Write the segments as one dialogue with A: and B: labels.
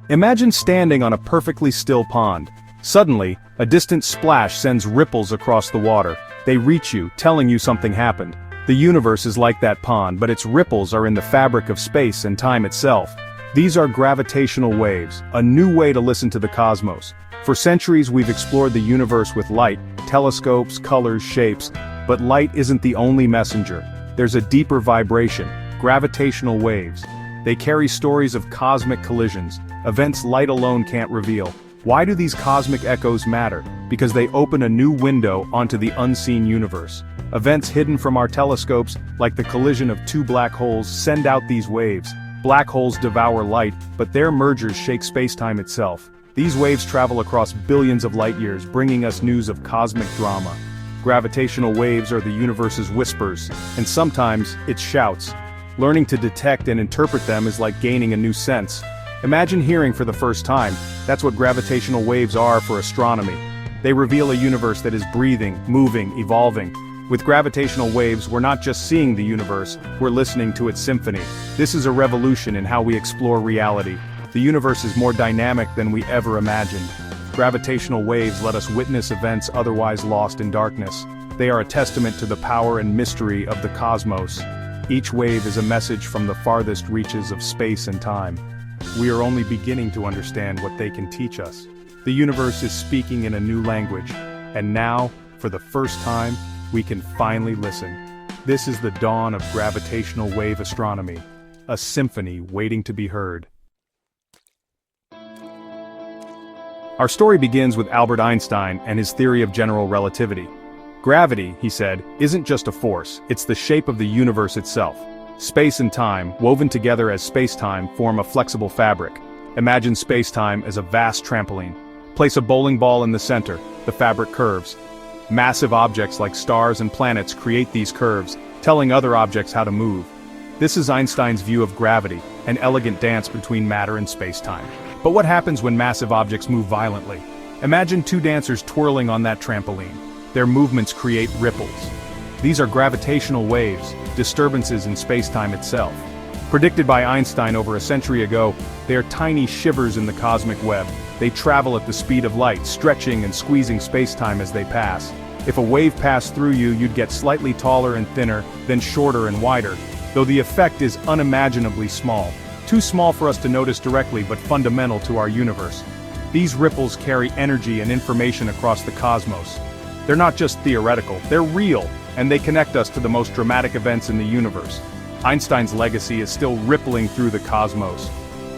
A: Imagine standing on a perfectly still pond. Suddenly, a distant splash sends ripples across the water. They reach you, telling you something happened. The universe is like that pond, but its ripples are in the fabric of space and time itself. These are gravitational waves, a new way to listen to the cosmos. For centuries we've explored the universe with light, telescopes, colors, shapes, but light isn't the only messenger. There's a deeper vibration, gravitational waves. They carry stories of cosmic collisions, events light alone can't reveal. Why do these cosmic echoes matter? Because they open a new window onto the unseen universe. Events hidden from our telescopes, like the collision of two black holes, send out these waves. Black holes devour light, but their mergers shake spacetime itself. These waves travel across billions of light years, bringing us news of cosmic drama. Gravitational waves are the universe's whispers, and sometimes it's shouts. Learning to detect and interpret them is like gaining a new sense. Imagine hearing for the first time. That's what gravitational waves are for astronomy. They reveal a universe that is breathing, moving, evolving. With gravitational waves, we're not just seeing the universe, we're listening to its symphony. This is a revolution in how we explore reality. The universe is more dynamic than we ever imagined. Gravitational waves let us witness events otherwise lost in darkness. They are a testament to the power and mystery of the cosmos. Each wave is a message from the farthest reaches of space and time. We are only beginning to understand what they can teach us. The universe is speaking in a new language, and now, for the first time, we can finally listen. This is the dawn of gravitational wave astronomy, a symphony waiting to be heard. Our story begins with Albert Einstein and his theory of general relativity. Gravity, he said, isn't just a force, it's the shape of the universe itself. Space and time, woven together as spacetime, form a flexible fabric. Imagine spacetime as a vast trampoline. Place a bowling ball in the center, the fabric curves. Massive objects like stars and planets create these curves, telling other objects how to move. This is Einstein's view of gravity, an elegant dance between matter and spacetime. But what happens when massive objects move violently? Imagine two dancers twirling on that trampoline. Their movements create ripples. These are gravitational waves, disturbances in spacetime itself. Predicted by Einstein over a century ago, they are tiny shivers in the cosmic web. They travel at the speed of light, stretching and squeezing spacetime as they pass. If a wave passed through you, you'd get slightly taller and thinner, then shorter and wider, though the effect is unimaginably small. Too small for us to notice directly, but fundamental to our universe. These ripples carry energy and information across the cosmos. They're not just theoretical, they're real, and they connect us to the most dramatic events in the universe. Einstein's legacy is still rippling through the cosmos.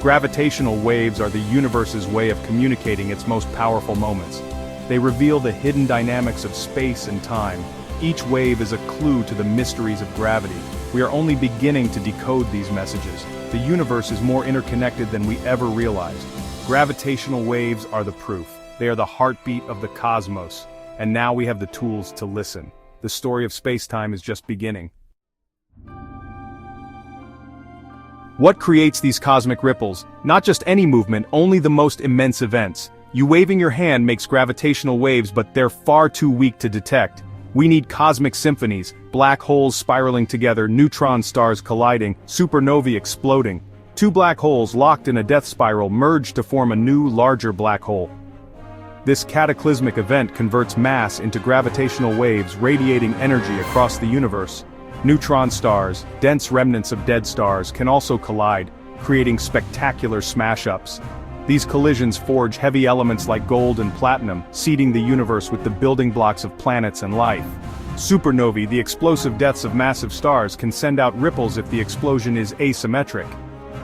A: Gravitational waves are the universe's way of communicating its most powerful moments. They reveal the hidden dynamics of space and time. Each wave is a clue to the mysteries of gravity. We are only beginning to decode these messages. The universe is more interconnected than we ever realized. Gravitational waves are the proof. They are the heartbeat of the cosmos. And now we have the tools to listen. The story of spacetime is just beginning. What creates these cosmic ripples? Not just any movement, only the most immense events. You waving your hand makes gravitational waves, but they're far too weak to detect. We need cosmic symphonies, black holes spiraling together, neutron stars colliding, supernovae exploding. Two black holes locked in a death spiral merge to form a new, larger black hole. This cataclysmic event converts mass into gravitational waves radiating energy across the universe. Neutron stars, dense remnants of dead stars, can also collide, creating spectacular smash-ups. These collisions forge heavy elements like gold and platinum, seeding the universe with the building blocks of planets and life. Supernovae, the explosive deaths of massive stars, can send out ripples if the explosion is asymmetric.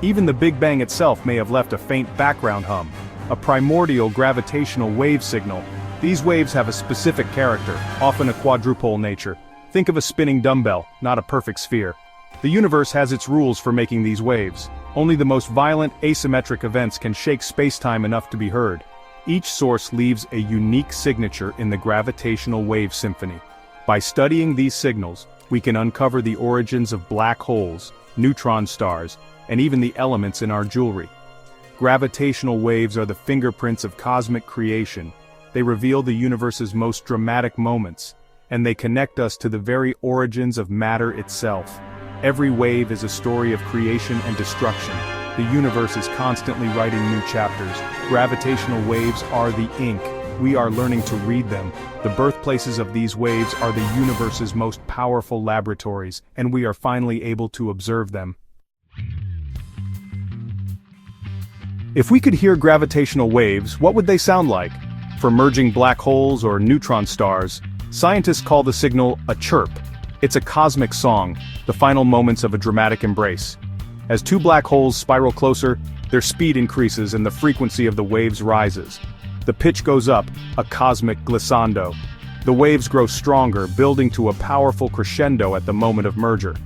A: Even the Big Bang itself may have left a faint background hum, a primordial gravitational wave signal. These waves have a specific character, often a quadrupole nature. Think of a spinning dumbbell, not a perfect sphere. The universe has its rules for making these waves. Only the most violent, asymmetric events can shake spacetime enough to be heard. Each source leaves a unique signature in the gravitational wave symphony. By studying these signals, we can uncover the origins of black holes, neutron stars, and even the elements in our jewelry. Gravitational waves are the fingerprints of cosmic creation. They reveal the universe's most dramatic moments, and they connect us to the very origins of matter itself. Every wave is a story of creation and destruction, The universe is constantly writing new chapters. Gravitational waves are the ink. We are learning to read them. The birthplaces of these waves are the universe's most powerful laboratories, and we are finally able to observe them. If we could hear gravitational waves, what would they sound like? For merging black holes or neutron stars, scientists call the signal a chirp. It's a cosmic song, the final moments of a dramatic embrace. As two black holes spiral closer, their speed increases and the frequency of the waves rises. The pitch goes up, a cosmic glissando. The waves grow stronger, building to a powerful crescendo at the moment of merger.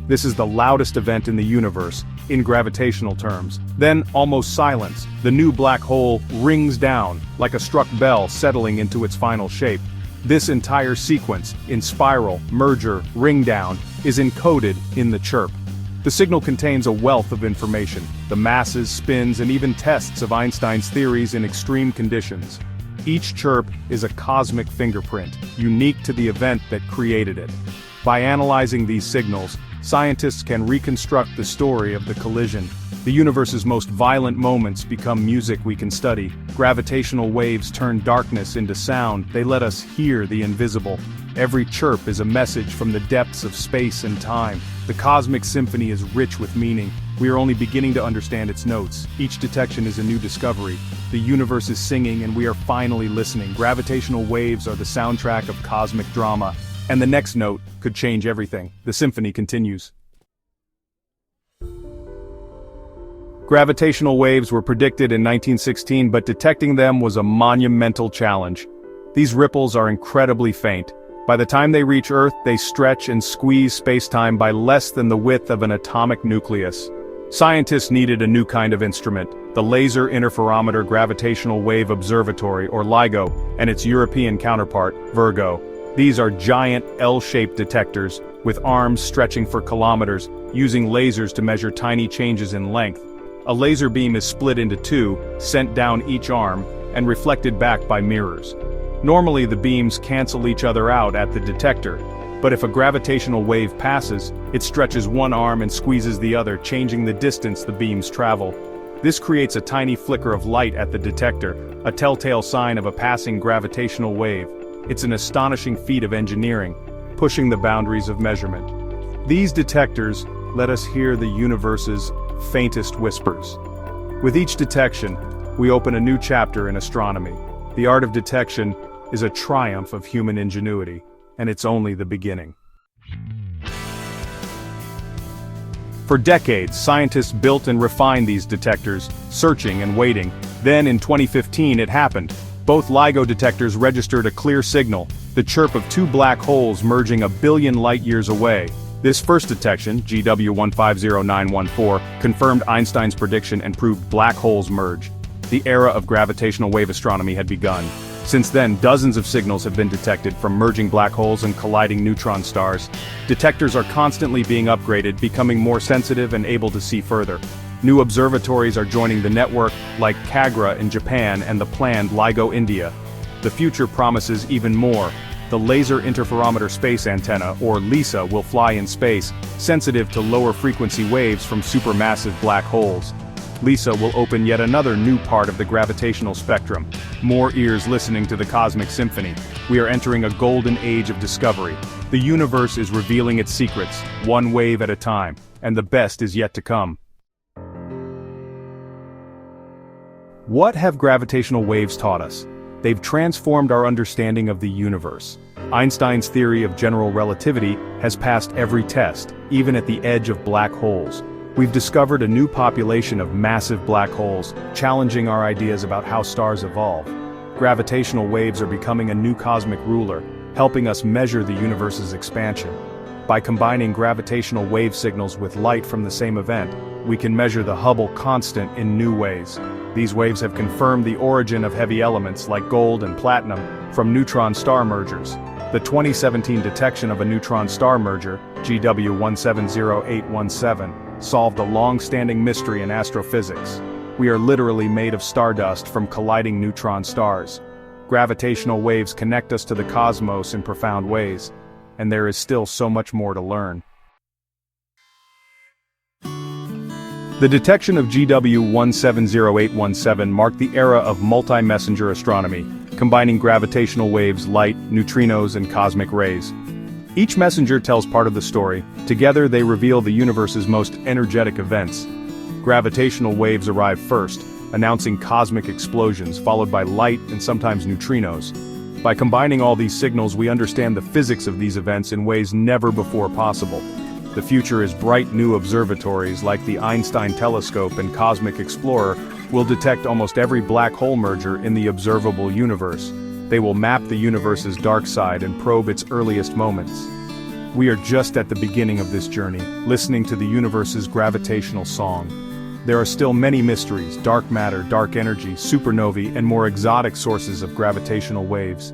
A: This is the loudest event in the universe, in gravitational terms. Then, almost silence, the new black hole rings down, like a struck bell settling into its final shape. This entire sequence, in spiral, merger, ring down, is encoded in the chirp. The signal contains a wealth of information, the masses, spins, and even tests of Einstein's theories in extreme conditions. Each chirp is a cosmic fingerprint, unique to the event that created it. By analyzing these signals, scientists can reconstruct the story of the collision. The universe's most violent moments become music we can study. Gravitational waves turn darkness into sound, they let us hear the invisible. Every chirp is a message from the depths of space and time. The cosmic symphony is rich with meaning. We are only beginning to understand its notes. Each detection is a new discovery. The universe is singing and we are finally listening. Gravitational waves are the soundtrack of cosmic drama. And the next note could change everything. The symphony continues. Gravitational waves were predicted in 1916, but detecting them was a monumental challenge. These ripples are incredibly faint. By the time they reach Earth, they stretch and squeeze spacetime by less than the width of an atomic nucleus. Scientists needed a new kind of instrument, the Laser Interferometer Gravitational Wave Observatory, or LIGO, and its European counterpart, Virgo. These are giant L-shaped detectors, with arms stretching for kilometers, using lasers to measure tiny changes in length. A laser beam is split into two, sent down each arm, and reflected back by mirrors. Normally the beams cancel each other out at the detector, but if a gravitational wave passes, it stretches one arm and squeezes the other, changing the distance the beams travel. This creates a tiny flicker of light at the detector, a telltale sign of a passing gravitational wave. It's an astonishing feat of engineering, pushing the boundaries of measurement. These detectors let us hear the universe's faintest whispers. With each detection, we open a new chapter in astronomy. The art of detection is a triumph of human ingenuity, and it's only the beginning. For decades, scientists built and refined these detectors, searching and waiting. Then in 2015 it happened. Both LIGO detectors registered a clear signal, the chirp of two black holes merging a billion light-years away. This first detection, GW150914, confirmed Einstein's prediction and proved black holes merge. The era of gravitational wave astronomy had begun. Since then, dozens of signals have been detected from merging black holes and colliding neutron stars. Detectors are constantly being upgraded, becoming more sensitive and able to see further. New observatories are joining the network, like Kagra in Japan and the planned LIGO India. The future promises even more. The Laser Interferometer Space Antenna, or LISA, will fly in space, sensitive to lower frequency waves from supermassive black holes. LISA will open yet another new part of the gravitational spectrum. More ears listening to the cosmic symphony. We are entering a golden age of discovery. The universe is revealing its secrets, one wave at a time, and the best is yet to come. What have gravitational waves taught us? They've transformed our understanding of the universe. Einstein's theory of general relativity has passed every test, even at the edge of black holes. We've discovered a new population of massive black holes, challenging our ideas about how stars evolve. Gravitational waves are becoming a new cosmic ruler, helping us measure the universe's expansion. By combining gravitational wave signals with light from the same event, we can measure the Hubble constant in new ways. These waves have confirmed the origin of heavy elements like gold and platinum from neutron star mergers. The 2017 detection of a neutron star merger, GW170817, solved a long-standing mystery in astrophysics. We are literally made of stardust from colliding neutron stars. Gravitational waves connect us to the cosmos in profound ways, and there is still so much more to learn. The detection of GW170817 marked the era of multi-messenger astronomy, combining gravitational waves, light, neutrinos, and cosmic rays. Each messenger tells part of the story. Together they reveal the universe's most energetic events. Gravitational waves arrive first, announcing cosmic explosions, followed by light and sometimes neutrinos. By combining all these signals, we understand the physics of these events in ways never before possible. The future is bright. New observatories like the Einstein telescope and Cosmic Explorer will detect almost every black hole merger in the observable universe. They will map the universe's dark side and probe its earliest moments. We are just at the beginning of this journey, listening to the universe's gravitational song. There are still many mysteries: dark matter, dark energy, supernovae, and more exotic sources of gravitational waves.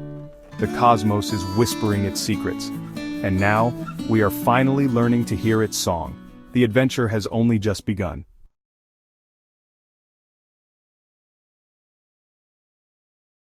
A: The cosmos is whispering its secrets. And now, we are finally learning to hear its song. The adventure has only just begun.